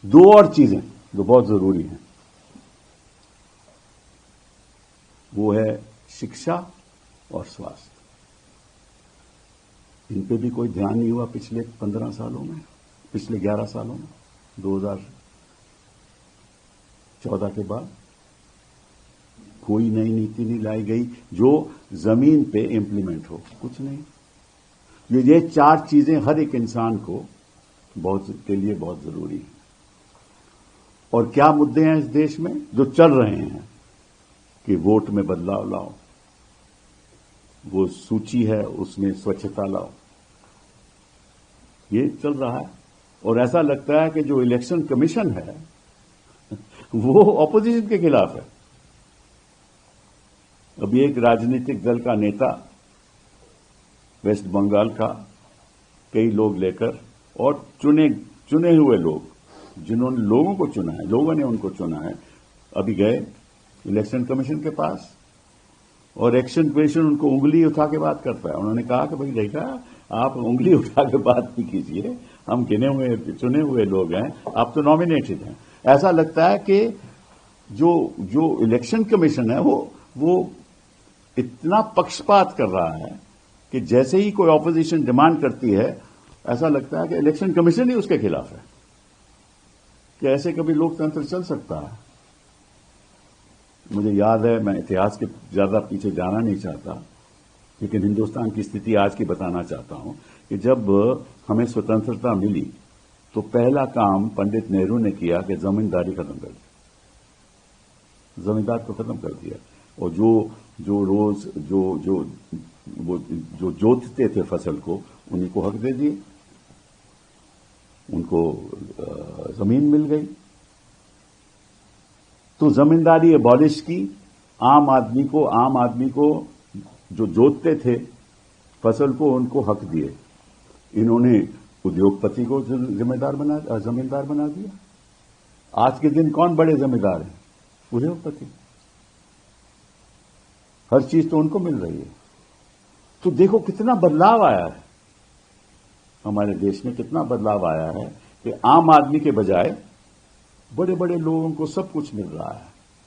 दो और चीजें जो बहुत जरूरी हैं, वो है शिक्षा और स्वास्थ्य। इन पे भी कोई ध्यान नहीं हुआ पिछले 15 सालों में, पिछले 11 सालों में। 2014 के बाद कोई नई नीति नहीं लाई गई जो जमीन पे इंप्लीमेंट हो, कुछ नहीं। ये चार चीजें हर एक इंसान को के लिए बहुत जरूरी है। और क्या मुद्दे हैं इस देश में जो चल रहे हैं कि वोट में बदलाव लाओ, वो सूची है उसमें स्वच्छता लाओ, ये चल रहा है। और ऐसा लगता है कि जो इलेक्शन कमीशन है वो ऑपोजिशन के खिलाफ है। अभी एक राजनीतिक दल का नेता वेस्ट बंगाल का कई लोग लेकर, और चुने हुए लोग जिन्होंने लोगों को चुना है, लोगों ने उनको चुना है, अभी गए इलेक्शन कमीशन के पास और इलेक्शन कमीशन उनको उंगली उठा के बात करता है। उन्होंने कहा कि भाई देखा, आप उंगली उठा के बात नहीं कीजिए, हम गिने हुए चुने हुए लोग हैं, आप तो नॉमिनेटेड हैं। ऐसा लगता है कि जो इलेक्शन कमीशन है वो इतना पक्षपात कर रहा है कि जैसे ही कोई ऑपोजिशन डिमांड करती है, ऐसा लगता है कि इलेक्शन कमीशन ही उसके खिलाफ है। कि ऐसे कभी लोकतंत्र चल सकता है? मुझे याद है, मैं इतिहास के ज्यादा पीछे जाना नहीं चाहता, लेकिन हिंदुस्तान की स्थिति आज की बताना चाहता हूं कि जब हमें स्वतंत्रता मिली तो पहला काम पंडित नेहरू ने किया कि जमींदारी खत्म कर दी, जमींदार को खत्म कर दिया। और जो जोतते थे फसल को, उन्हीं को हक दे दिए, उनको जमीन मिल गई। तो जमींदारी एबॉलिश की, आम आदमी को जो जोतते थे फसल को, उनको हक दिए। इन्होंने उद्योगपति को जमींदार बना दिया। आज के दिन कौन बड़े जमींदार हैं? उद्योगपति। हर चीज तो उनको मिल रही है। तो देखो कितना बदलाव आया है हमारे देश में, कितना बदलाव आया है कि आम आदमी के बजाय बड़े बड़े लोगों को सब कुछ मिल रहा है।